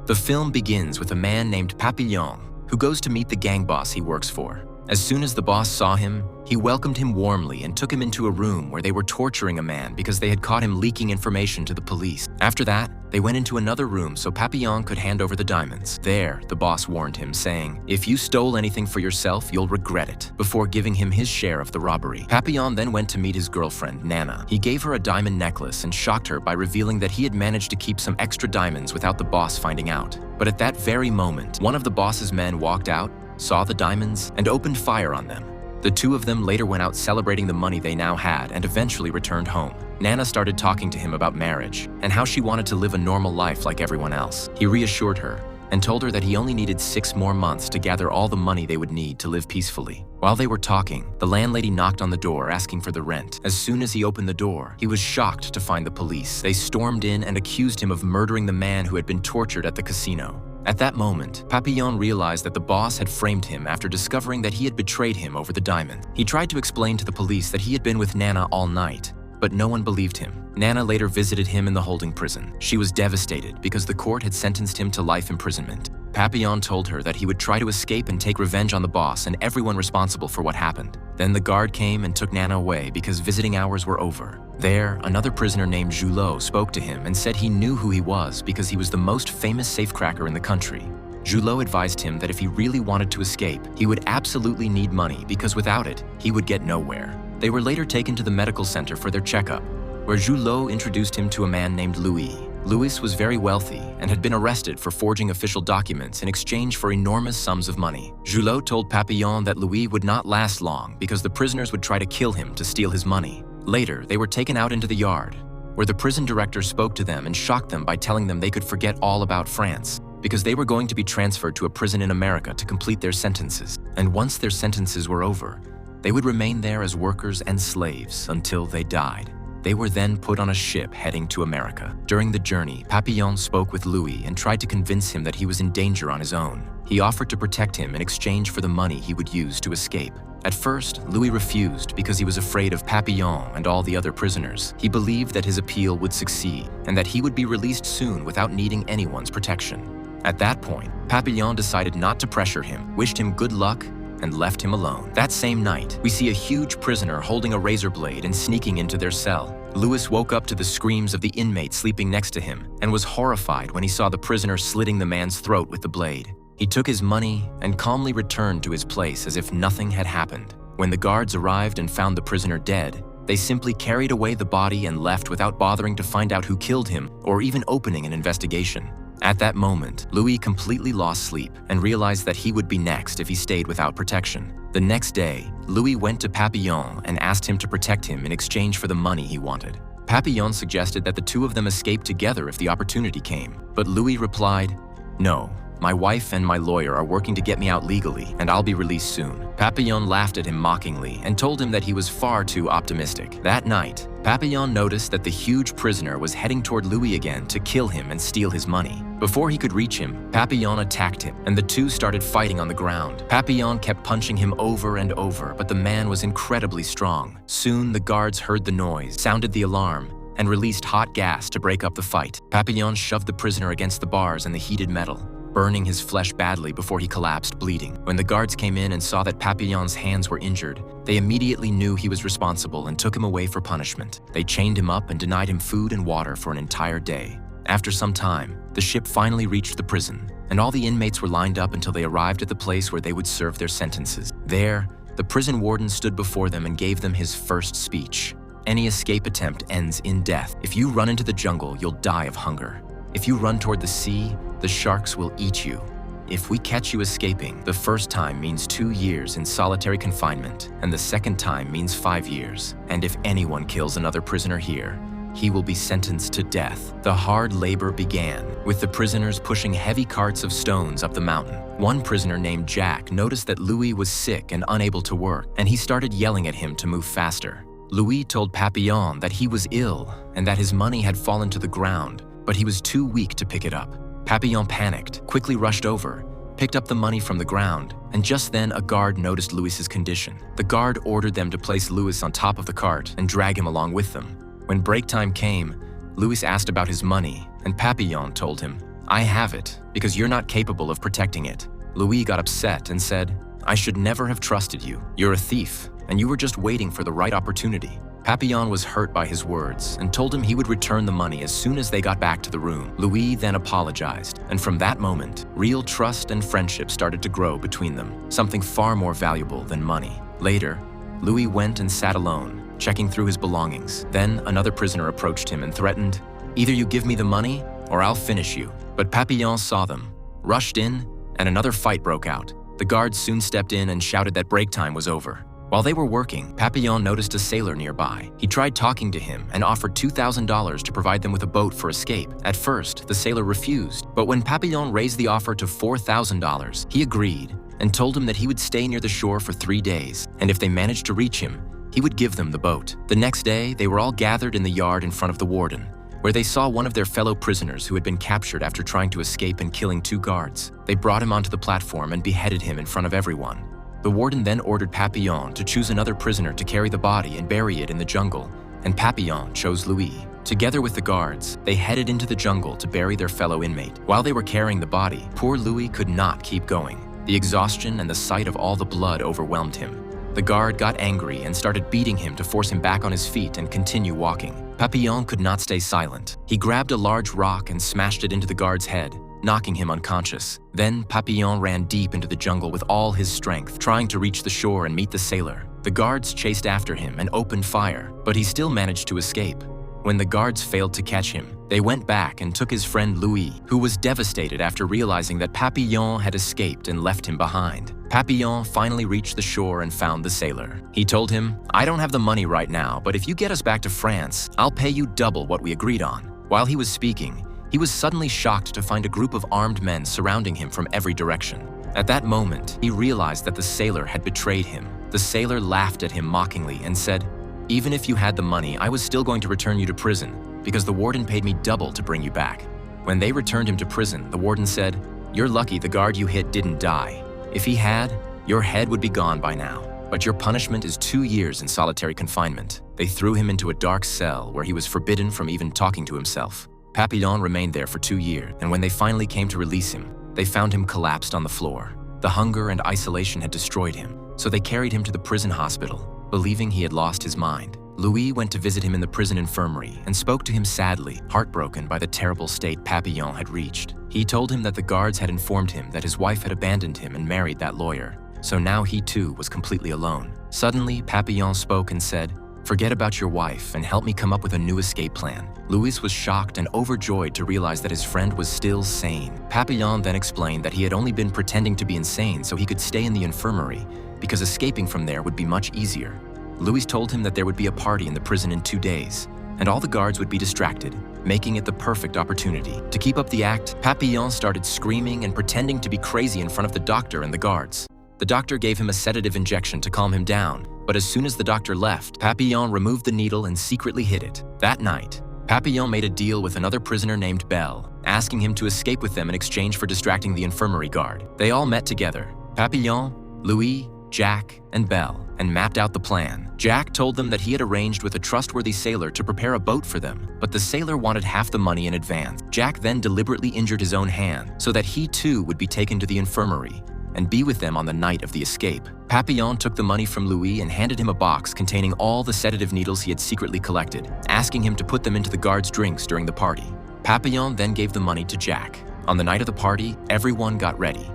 The film begins with a man named Papillon who goes to meet the gang boss he works for. As soon as the boss saw him, he welcomed him warmly and took him into a room where they were torturing a man because they had caught him leaking information to the police. After that, they went into another room so Papillon could hand over the diamonds. There, the boss warned him, saying, "If you stole anything for yourself, you'll regret it," before giving him his share of the robbery. Papillon then went to meet his girlfriend, Nana. He gave her a diamond necklace and shocked her by revealing that he had managed to keep some extra diamonds without the boss finding out. But at that very moment, one of the boss's men walked out, saw the diamonds, and opened fire on them. The two of them later went out celebrating the money they now had and eventually returned home. Nana started talking to him about marriage and how she wanted to live a normal life like everyone else. He reassured her and told her that he only needed 6 more months to gather all the money they would need to live peacefully. While they were talking, the landlady knocked on the door asking for the rent. As soon as he opened the door, he was shocked to find the police. They stormed in and accused him of murdering the man who had been tortured at the casino. At that moment, Papillon realized that the boss had framed him after discovering that he had betrayed him over the diamond. He tried to explain to the police that he had been with Nana all night, but no one believed him. Nana later visited him in the holding prison. She was devastated because the court had sentenced him to life imprisonment. Papillon told her that he would try to escape and take revenge on the boss and everyone responsible for what happened. Then the guard came and took Nana away because visiting hours were over. There, another prisoner named Julot spoke to him and said he knew who he was because he was the most famous safecracker in the country. Julot advised him that if he really wanted to escape, he would absolutely need money because without it, he would get nowhere. They were later taken to the medical center for their checkup, where Julot introduced him to a man named Louis. Louis was very wealthy and had been arrested for forging official documents in exchange for enormous sums of money. Julot told Papillon that Louis would not last long because the prisoners would try to kill him to steal his money. Later, they were taken out into the yard, where the prison director spoke to them and shocked them by telling them they could forget all about France because they were going to be transferred to a prison in America to complete their sentences. And once their sentences were over, they would remain there as workers and slaves until they died. They were then put on a ship heading to America. During the journey, Papillon spoke with Louis and tried to convince him that he was in danger on his own. He offered to protect him in exchange for the money he would use to escape. At first, Louis refused because he was afraid of Papillon and all the other prisoners. He believed that his appeal would succeed and that he would be released soon without needing anyone's protection. At that point, Papillon decided not to pressure him, wished him good luck, and left him alone. That same night, we see a huge prisoner holding a razor blade and sneaking into their cell. Louis woke up to the screams of the inmate sleeping next to him and was horrified when he saw the prisoner slitting the man's throat with the blade. He took his money and calmly returned to his place as if nothing had happened. When the guards arrived and found the prisoner dead, they simply carried away the body and left without bothering to find out who killed him or even opening an investigation. At that moment, Louis completely lost sleep and realized that he would be next if he stayed without protection. The next day, Louis went to Papillon and asked him to protect him in exchange for the money he wanted. Papillon suggested that the two of them escape together if the opportunity came, but Louis replied, "No. My wife and my lawyer are working to get me out legally, and I'll be released soon." Papillon laughed at him mockingly and told him that he was far too optimistic. That night, Papillon noticed that the huge prisoner was heading toward Louis again to kill him and steal his money. Before he could reach him, Papillon attacked him, and the two started fighting on the ground. Papillon kept punching him over and over, but the man was incredibly strong. Soon, the guards heard the noise, sounded the alarm, and released hot gas to break up the fight. Papillon shoved the prisoner against the bars and the heated metal, burning his flesh badly before he collapsed bleeding. When the guards came in and saw that Papillon's hands were injured, they immediately knew he was responsible and took him away for punishment. They chained him up and denied him food and water for an entire day. After some time, the ship finally reached the prison, and all the inmates were lined up until they arrived at the place where they would serve their sentences. There, the prison warden stood before them and gave them his first speech. "Any escape attempt ends in death. If you run into the jungle, you'll die of hunger. If you run toward the sea, the sharks will eat you. If we catch you escaping, the first time means 2 years in solitary confinement, and the second time means 5 years. And if anyone kills another prisoner here, he will be sentenced to death." The hard labor began, with the prisoners pushing heavy carts of stones up the mountain. One prisoner named Jack noticed that Louis was sick and unable to work, and he started yelling at him to move faster. Louis told Papillon that he was ill and that his money had fallen to the ground, but he was too weak to pick it up. Papillon panicked, quickly rushed over, picked up the money from the ground, and just then a guard noticed Louis's condition. The guard ordered them to place Louis on top of the cart and drag him along with them. When break time came, Louis asked about his money, and Papillon told him, "I have it, because you're not capable of protecting it." Louis got upset and said, "I should never have trusted you. You're a thief, and you were just waiting for the right opportunity." Papillon was hurt by his words and told him he would return the money as soon as they got back to the room. Louis then apologized, and from that moment, real trust and friendship started to grow between them, something far more valuable than money. Later, Louis went and sat alone, checking through his belongings. Then another prisoner approached him and threatened, "Either you give me the money, or I'll finish you." But Papillon saw them, rushed in, and another fight broke out. The guards soon stepped in and shouted that break time was over. While they were working, Papillon noticed a sailor nearby. He tried talking to him and offered $2,000 to provide them with a boat for escape. At first, the sailor refused, but when Papillon raised the offer to $4,000, he agreed and told him that he would stay near the shore for 3 days, and if they managed to reach him, he would give them the boat. The next day, they were all gathered in the yard in front of the warden, where they saw one of their fellow prisoners who had been captured after trying to escape and killing 2 guards. They brought him onto the platform and beheaded him in front of everyone. The warden then ordered Papillon to choose another prisoner to carry the body and bury it in the jungle, and Papillon chose Louis. Together with the guards, they headed into the jungle to bury their fellow inmate. While they were carrying the body, poor Louis could not keep going. The exhaustion and the sight of all the blood overwhelmed him. The guard got angry and started beating him to force him back on his feet and continue walking. Papillon could not stay silent. He grabbed a large rock and smashed it into the guard's head, knocking him unconscious. Then Papillon ran deep into the jungle with all his strength, trying to reach the shore and meet the sailor. The guards chased after him and opened fire, but he still managed to escape. When the guards failed to catch him, they went back and took his friend Louis, who was devastated after realizing that Papillon had escaped and left him behind. Papillon finally reached the shore and found the sailor. He told him, "I don't have the money right now, but if you get us back to France, I'll pay you double what we agreed on." While he was speaking, he was suddenly shocked to find a group of armed men surrounding him from every direction. At that moment, he realized that the sailor had betrayed him. The sailor laughed at him mockingly and said, "Even if you had the money, I was still going to return you to prison, because the warden paid me double to bring you back." When they returned him to prison, the warden said, "You're lucky the guard you hit didn't die. If he had, your head would be gone by now. But your punishment is 2 years in solitary confinement." They threw him into a dark cell where he was forbidden from even talking to himself. Papillon remained there for 2 years, and when they finally came to release him, they found him collapsed on the floor. The hunger and isolation had destroyed him, so they carried him to the prison hospital, believing he had lost his mind. Louis went to visit him in the prison infirmary and spoke to him sadly, heartbroken by the terrible state Papillon had reached. He told him that the guards had informed him that his wife had abandoned him and married that lawyer, so now he too was completely alone. Suddenly, Papillon spoke and said, "Forget about your wife and help me come up with a new escape plan." Louis was shocked and overjoyed to realize that his friend was still sane. Papillon then explained that he had only been pretending to be insane so he could stay in the infirmary, because escaping from there would be much easier. Louis told him that there would be a party in the prison in 2 days, and all the guards would be distracted, making it the perfect opportunity. To keep up the act, Papillon started screaming and pretending to be crazy in front of the doctor and the guards. The doctor gave him a sedative injection to calm him down, but as soon as the doctor left, Papillon removed the needle and secretly hid it. That night, Papillon made a deal with another prisoner named Belle, asking him to escape with them in exchange for distracting the infirmary guard. They all met together, Papillon, Louis, Jack, and Belle, and mapped out the plan. Jack told them that he had arranged with a trustworthy sailor to prepare a boat for them, but the sailor wanted half the money in advance. Jack then deliberately injured his own hand so that he too would be taken to the infirmary and be with them on the night of the escape. Papillon took the money from Louis and handed him a box containing all the sedative needles he had secretly collected, asking him to put them into the guards' drinks during the party. Papillon then gave the money to Jack. On the night of the party, everyone got ready.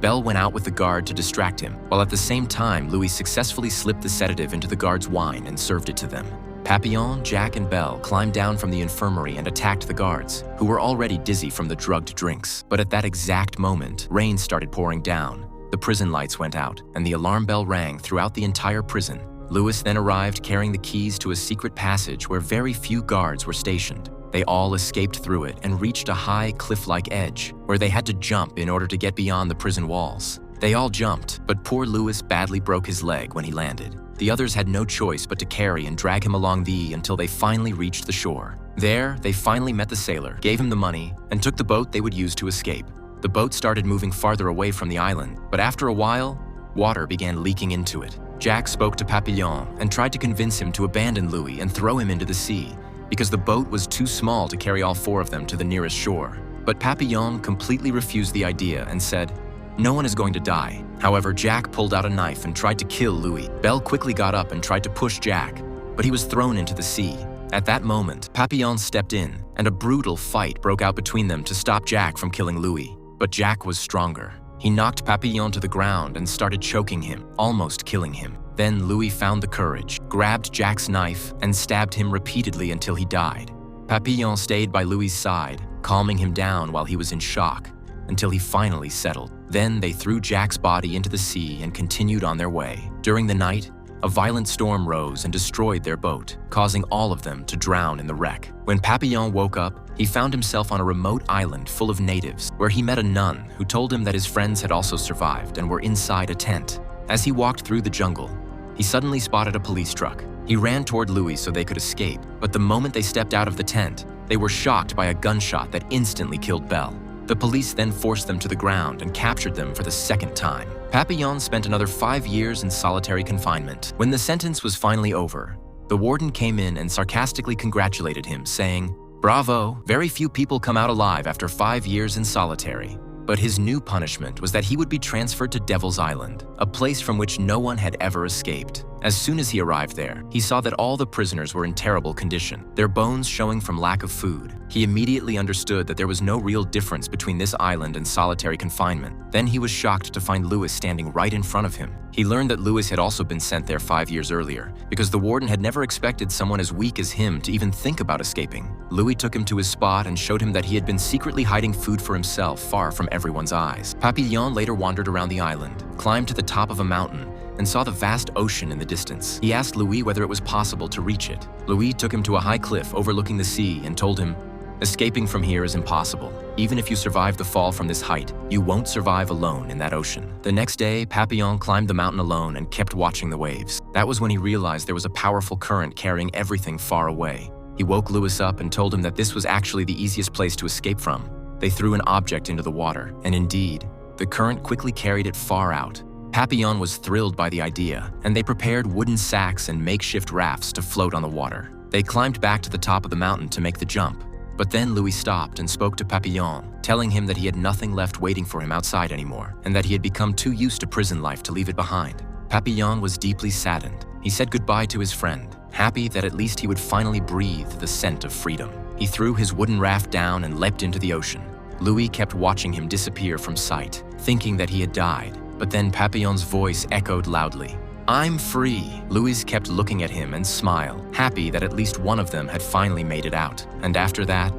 Belle went out with the guard to distract him, while at the same time, Louis successfully slipped the sedative into the guard's wine and served it to them. Papillon, Jack, and Belle climbed down from the infirmary and attacked the guards, who were already dizzy from the drugged drinks. But at that exact moment, rain started pouring down. The prison lights went out, and the alarm bell rang throughout the entire prison. Louis then arrived carrying the keys to a secret passage where very few guards were stationed. They all escaped through it and reached a high cliff-like edge, where they had to jump in order to get beyond the prison walls. They all jumped, but poor Louis badly broke his leg when he landed. The others had no choice but to carry and drag him along until they finally reached the shore. There, they finally met the sailor, gave him the money, and took the boat they would use to escape. The boat started moving farther away from the island, but after a while, water began leaking into it. Jack spoke to Papillon and tried to convince him to abandon Louis and throw him into the sea, because the boat was too small to carry all 4 of them to the nearest shore. But Papillon completely refused the idea and said, "No one is going to die." However, Jack pulled out a knife and tried to kill Louis. Belle quickly got up and tried to push Jack, but he was thrown into the sea. At that moment, Papillon stepped in, and a brutal fight broke out between them to stop Jack from killing Louis. But Jack was stronger. He knocked Papillon to the ground and started choking him, almost killing him. Then Louis found the courage, grabbed Jack's knife, and stabbed him repeatedly until he died. Papillon stayed by Louis's side, calming him down while he was in shock, until he finally settled. Then they threw Jack's body into the sea and continued on their way. During the night, a violent storm rose and destroyed their boat, causing all of them to drown in the wreck. When Papillon woke up, he found himself on a remote island full of natives, where he met a nun who told him that his friends had also survived and were inside a tent. As he walked through the jungle, he suddenly spotted a police truck. He ran toward Louis so they could escape, but the moment they stepped out of the tent, they were shocked by a gunshot that instantly killed Belle. The police then forced them to the ground and captured them for the second time. Papillon spent another 5 years in solitary confinement. When the sentence was finally over, the warden came in and sarcastically congratulated him, saying, "Bravo, very few people come out alive after 5 years in solitary." But his new punishment was that he would be transferred to Devil's Island, a place from which no one had ever escaped. As soon as he arrived there, he saw that all the prisoners were in terrible condition, their bones showing from lack of food. He immediately understood that there was no real difference between this island and solitary confinement. Then he was shocked to find Louis standing right in front of him. He learned that Louis had also been sent there 5 years earlier, because the warden had never expected someone as weak as him to even think about escaping. Louis took him to his spot and showed him that he had been secretly hiding food for himself far from everyone's eyes. Papillon later wandered around the island, climbed to the top of a mountain, and saw the vast ocean in the distance. He asked Louis whether it was possible to reach it. Louis took him to a high cliff overlooking the sea and told him, "Escaping from here is impossible. Even if you survive the fall from this height, you won't survive alone in that ocean." The next day, Papillon climbed the mountain alone and kept watching the waves. That was when he realized there was a powerful current carrying everything far away. He woke Louis up and told him that this was actually the easiest place to escape from. They threw an object into the water, and indeed, the current quickly carried it far out. Papillon was thrilled by the idea, and they prepared wooden sacks and makeshift rafts to float on the water. They climbed back to the top of the mountain to make the jump, but then Louis stopped and spoke to Papillon, telling him that he had nothing left waiting for him outside anymore, and that he had become too used to prison life to leave it behind. Papillon was deeply saddened. He said goodbye to his friend, happy that at least he would finally breathe the scent of freedom. He threw his wooden raft down and leapt into the ocean. Louis kept watching him disappear from sight, thinking that he had died. But then Papillon's voice echoed loudly, "I'm free." Louis kept looking at him and smiled, happy that at least one of them had finally made it out. And after that,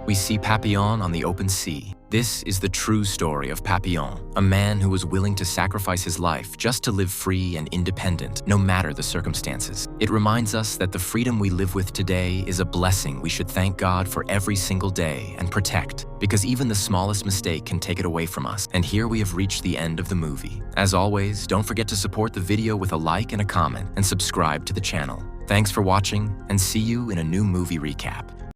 we see Papillon on the open sea. This is the true story of Papillon, a man who was willing to sacrifice his life just to live free and independent, no matter the circumstances. It reminds us that the freedom we live with today is a blessing we should thank God for every single day and protect, because even the smallest mistake can take it away from us. And here we have reached the end of the movie. As always, don't forget to support the video with a like and a comment, and subscribe to the channel. Thanks for watching, and see you in a new movie recap.